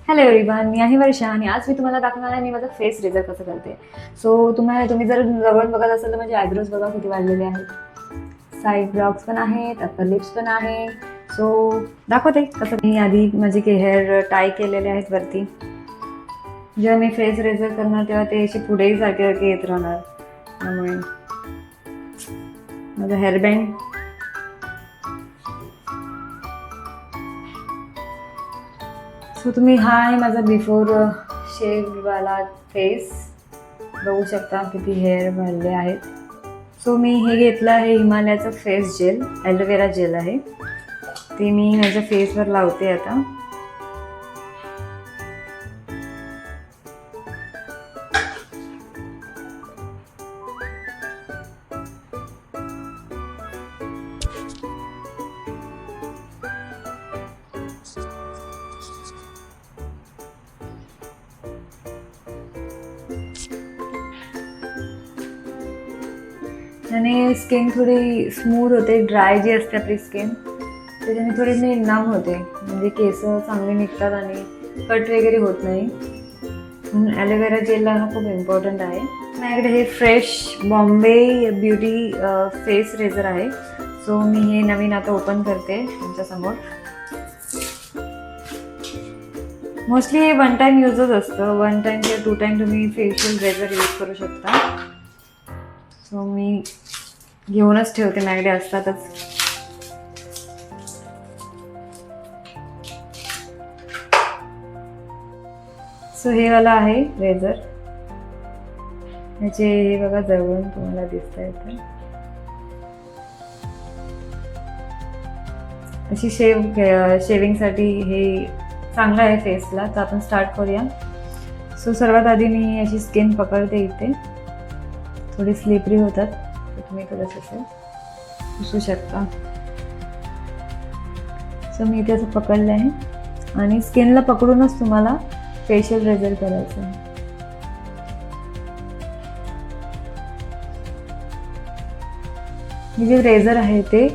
Hello everyone, मी आहे वर्षा आणि आज मी तुम्हाला दाखवणार आहे मी माझा फेस रेझर कसं करते. तुम्ही जर जवळून बघत असाल तर माझे आयब्रोज बघा किती वाढलेले आहेत, साईड ब्लॉक्स पण आहेत, अप्पर लिप्स पण आहे. दाखवते कसं. मी आधी माझे हेअर टाय केलेले आहेत वरती. जेव्हा मी फेस रेझर करणार तेव्हा ते असे पुढेही सारखे येत राहणार. त्यामुळे माझा हेअरबँड तुम्ही हा आहे माझा बिफोर शेववाला फेस. बघू शकता किती हेअर वाढले आहेत. मी हे घेतलं आहे हिमालयाचं फेस जेल, ॲलोवेरा जेल आहे. ते मी माझ्या फेसवर लावते आता. आणि स्किन थोडी स्मूथ होते. ड्राय जी असते आपली स्किन त्याच्याने थोडी नाम होते, म्हणजे केस चांगले निघतात आणि कट वगैरे होत नाही. म्हणून ॲलोवेरा जेल लावणं खूप इम्पॉर्टंट आहे. माझ्याकडे हे fresh Bombay beauty face razor आहे. मी हे नवीन आता ओपन करते तुमच्यासमोर. मोस्टली हे 1 टाइम यूजच असतं. 1 टाइम किंवा 2 टाइम तुम्ही फेशियल रेझर यूज करू शकता. मी घेऊनच ठेवते, माझ्याकडे असतातच. हे वाला आहे रेझर. ह्याचे हे बघा जवळून तुम्हाला दिसत आहे. अशी शेविंगसाठी हे चांगलं आहे फेसला. तर आपण स्टार्ट करूया. सर्वात आधी मी अशी स्किन पकडते. इथे थोडी स्लिपरी होतात, तर तुम्ही थोडंसं पुसू शकता. मी इथे असं पकडलं आहे आणि स्किनला पकडूनच तुम्हाला फेशियल रेझर करायचं आहे. जे रेझर आहे ते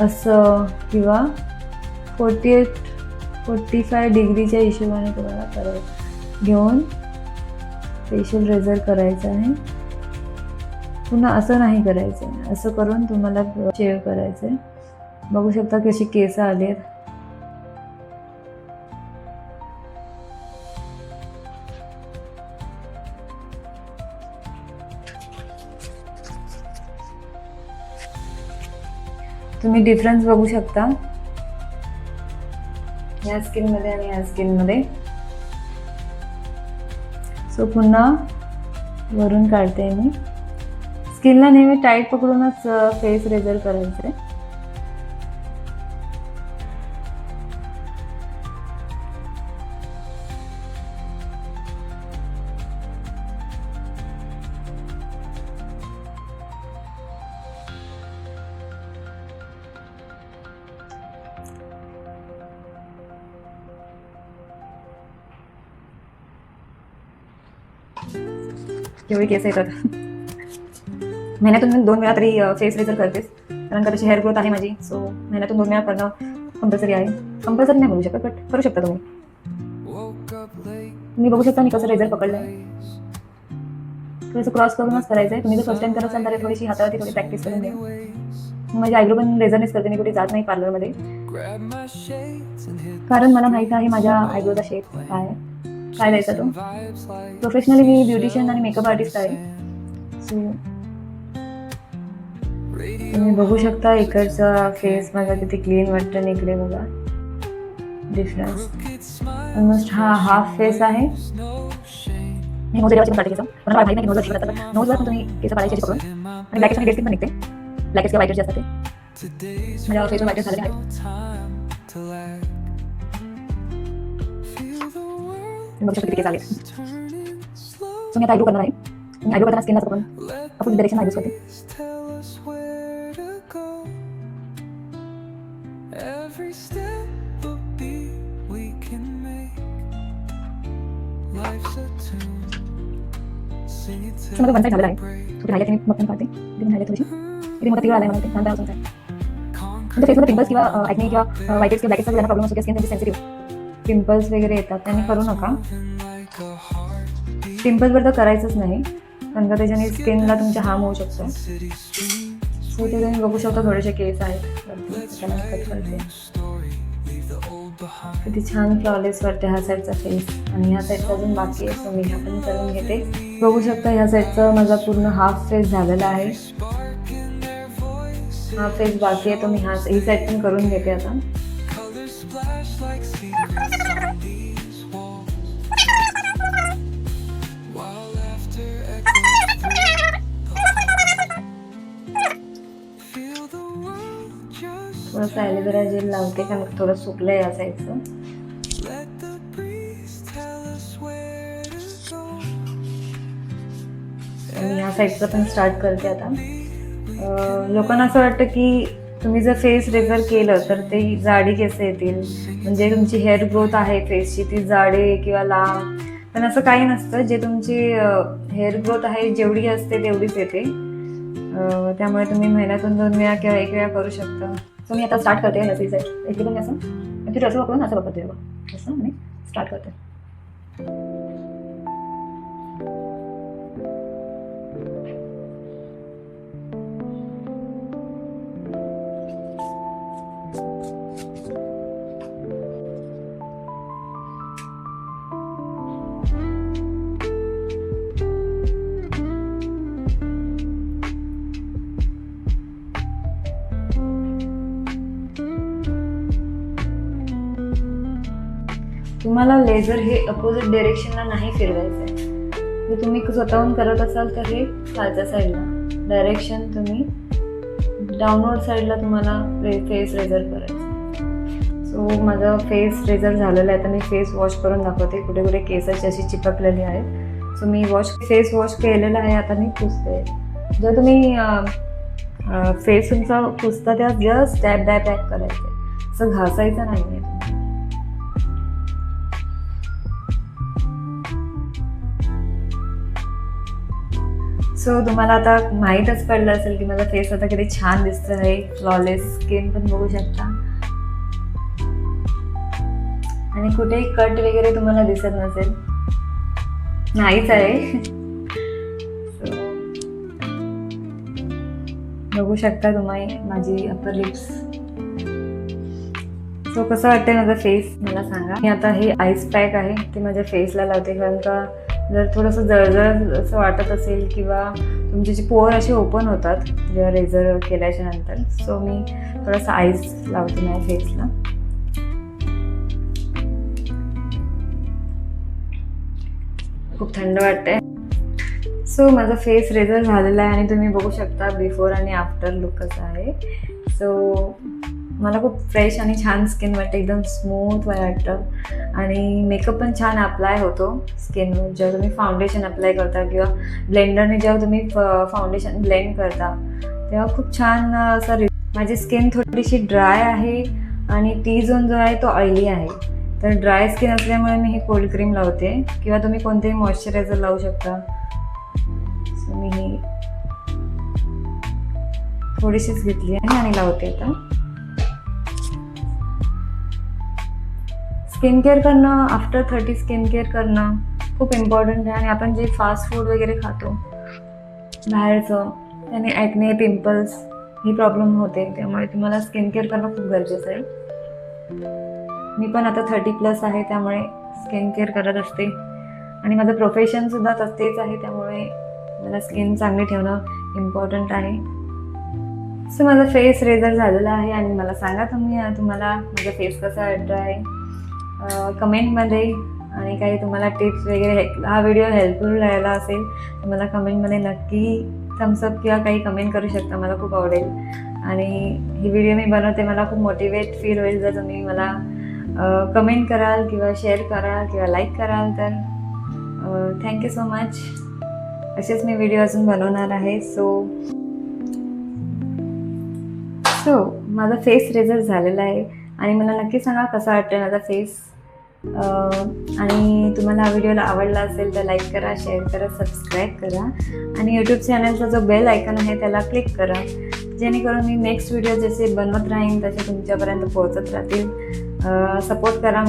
असं किंवा 48-45 डिग्रीच्या हिशोबाने तुम्हाला घेऊन फेशियल रेझर करायचं आहे. पुन्हा असं नाही करायचं आहे, असं करून तुम्हाला शेव करायचं आहे. बघू शकता कशी केस आली आहेत. तुम्ही डिफरन्स बघू शकता या स्किनमध्ये आणि या स्किनमध्ये. पुन्हा वरून काढते मी. स्किनला नेहमी टाईट पकडूनच फेस रेझर करायचं आहे. एवढी केस येतात. महिन्यातून 2 वेळा तरी फेस रेझर करतेस, कारण का तशी हेअर ग्रोथ आहे माझी. महिन्यातून 2 वेळा करणं कंपल्सरी आहे. कंपल्सरी नाही बोलू शकत, बट करू शकता तुम्ही. तुम्ही बघू शकता मी कसं रेझर पकडलं आहे. थोडंसं क्रॉस करूनच करायचं आहे. तुम्ही जर फर्स्ट टाइम करत असाल तर थोडीशी हातावरती थोडी प्रॅक्टिस करून द्या. माझी आयब्रो पण रेझरनेच करते, मी कुठे जात नाही पार्लरमध्ये, कारण मला माहीत आहे माझ्या आयब्रोचा शेप काय द्यायचा तो. प्रोफेशनली मी ब्युटिशियन आणि मेकअप आर्टिस्ट आहे. तुम्ही बघू शकता इकडचा फेस माझा किती क्लीन वाटतं आणि इकडे बघा डिफरन्स. ऑलमोस्ट हा हाफ फेस आहे. मी नोज एरियावर काढते केस. पण मला माहिती नाही नोजवर शिकवत असतात. नोजवर पण तुम्ही केस काढायचे पकडून. आणि ब्लॅकेट्स आणि डेस्किन पण निघते. ब्लॅकेट्स किंवा व्हाईट जे असतात ते माझ्या फेसवर व्हाईट झालेले आहेत. बघू शकता किती केस आले. मी आता आयब्रो करणार आहे. मी आयब्रो करताना स्किनला पकडून अपोजिट डायरेक्शन आयब्रोज करते. माझं वन साईड झालेलं आहे. थोडी हायलाइट मी मग काढते. इथे हायलाइट थोडीशी. इथे मोठा तिळ आला आहे मला. ते छान आहे. म्हणजे फेसमध्ये पिंपल्स किंवा ॲक्ने किंवा व्हाईट किंवा ब्लॅकेटचा ज्यांना प्रॉब्लेम असतो, स्किन त्यांची सेन्सिटिव्ह पिंपल्स वगैरे येतात त्यांनी करू नका. पिंपल्सवर तर करायचंच नाही, कारण का त्याच्याने स्किनला तुमच्या हार्म होऊ शकतो. सो ते तुम्ही बघू शकता थोडेसे केस आहेत त्याला कट करते. किती छान फ्लॉलेस वाटते हा साईडचा फेस, आणि ह्या साईडचा अजून बाकी आहे. सो मी ह्या पण करून घेते. बघू शकता ह्या साईडचा माझा पूर्ण हाफ फेस झालेला आहे. हा फेस बाकी आहे, तो मी ही साईड पण करून घेते आता. थोडंसं ॲलोवेरा जेल लावते, कारण थोडं सुकलं आहे या साईडचं. आणि ह्या साईडचं पण स्टार्ट करते आता. लोकांना असं वाटतं की तुम्ही जर फेस रेझर केलं तर ते जाडी केस येतील, म्हणजे तुमची हेअर ग्रोथ आहे फेसची ती जाडे किंवा लांब, पण असं काही नसतं. जे तुमची हेअर ग्रोथ आहे जेवढी असते तेवढीच येते. त्यामुळे तुम्ही महिन्यातून 2 वेळा किंवा 1 वेळा करू शकता. सो मी आता स्टार्ट करते लसी साईड एकदम असं, म्हणजे असं वापरून असं वापरते बघा असं, आणि स्टार्ट करते. तुम्हाला लेझर हे अपोजिट डायरेक्शनला नाही फिरवायचं आहे. जर तुम्ही स्वतःहून करत असाल तर हे खालच्या साईडला डायरेक्शन, तुम्ही डाऊनवर्ड साईडला तुम्हाला फेस रेझर करायचं. सो माझं फेस रेझर झालेलं आहे. तर मी फेस वॉश करून दाखवते. कुठे कुठे केसाची अशी चिपकलेली आहेत. सो मी फेस वॉश केलेलं आहे. आता मी पुसते. जर तुम्ही फेस तुमचा पुसता तेव्हा जस्ट डॅब डॅब पॅक करायचं, असं घासायचं नाही आहे. सो तुम्हाला आता माहीतच पडलं असेल की माझा फेस आता किती छान दिसतं आहे. फ्लॉलेस स्किन पण बघू शकता, आणि कुठेही कट वगैरे तुम्हाला दिसत नसेल, नाहीच आहे. बघू शकता तुम्ही माझी अपर लिप्स. सो कसं वाटतंय माझा फेस मला सांगा. मी आता हे आईस पॅक आहे ते माझ्या फेसला लावते, कारण का जर थोडंसं जळजळ असं वाटत असेल किंवा तुमचे जे पोर असे ओपन होतात जेव्हा रेझर केल्याच्या नंतर, सो मी थोडंसं आईस लावते माझ्या फेसला. खूप थंड वाटतंय. सो माझा फेस रेझर झालेला आहे आणि तुम्ही बघू शकता बिफोर आणि आफ्टर लुक कसा आहे. सो मला खूप फ्रेश आणि छान स्किन वाटते, एकदम स्मूथ वाटतं, आणि मेकअप पण छान अप्लाय होतो स्किनवर. जेव्हा तुम्ही फाउंडेशन अप्लाय करता किंवा ब्लेंडरने जेव्हा तुम्ही फाउंडेशन ब्लेंड करता तेव्हा खूप छान असं. माझी स्किन थोडीशी ड्राय आहे आणि टी झोन जो आहे तो ऑइली आहे. तर ड्राय स्किन असल्यामुळे मी ही कोल्ड क्रीम लावते, किंवा तुम्ही कोणतेही मॉइश्चरायझर लावू शकता. सो मी ही थोडीशीच घेतली आहे आणि लावते आता. स्किन केअर करणं आफ्टर 30 स्किन केअर करणं खूप इम्पॉर्टंट आहे. आणि आपण जे फास्ट फूड वगैरे खातो बाहेरचं, त्याने ॲक्ने, पिंपल्स ही प्रॉब्लेम होते. त्यामुळे तुम्हाला स्किन केअर करणं खूप गरजेचं आहे. मी पण आता 30+ आहे, त्यामुळे स्किन केअर करत असते, आणि माझं प्रोफेशनसुद्धा तेच आहे, त्यामुळे मला स्किन चांगली ठेवणं इम्पॉर्टंट आहे. सो माझा फेस रेझर झालेला आहे, आणि मला सांगा तुम्हाला माझा फेस कसा वाटतो आहे कमेंटमध्ये. आणि काही तुम्हाला टिप्स वगैरे, हा व्हिडिओ हेल्पफुल राहिला असेल तर मला कमेंटमध्ये नक्की थम्सअप किंवा काही कमेंट करू शकता. मला खूप आवडेल, आणि ही व्हिडिओ मी बनवते, मला खूप मोटिवेट फील होईल जर तुम्ही मला कमेंट कराल किंवा शेअर कराल किंवा लाईक कराल. तर थँक्यू सो मच. असेच मी व्हिडिओ अजून बनवणार आहे. सो माझा फेस रेझर झालेला आहे, आणि मला नक्की सांगा कसा वाटतं माझा फेस. आणि तुम्हाला हा व्हिडिओला आवडला असेल तर लाईक करा, शेअर करा, सबस्क्राईब करा, आणि यूट्यूब चॅनलचा जो बेल आयकॉन आहे त्याला क्लिक करा, जेणेकरून मी नेक्स्ट व्हिडिओ जसे बनवत राहीन तसे तुमच्यापर्यंत पोहोचत राहतील. सपोर्ट करा.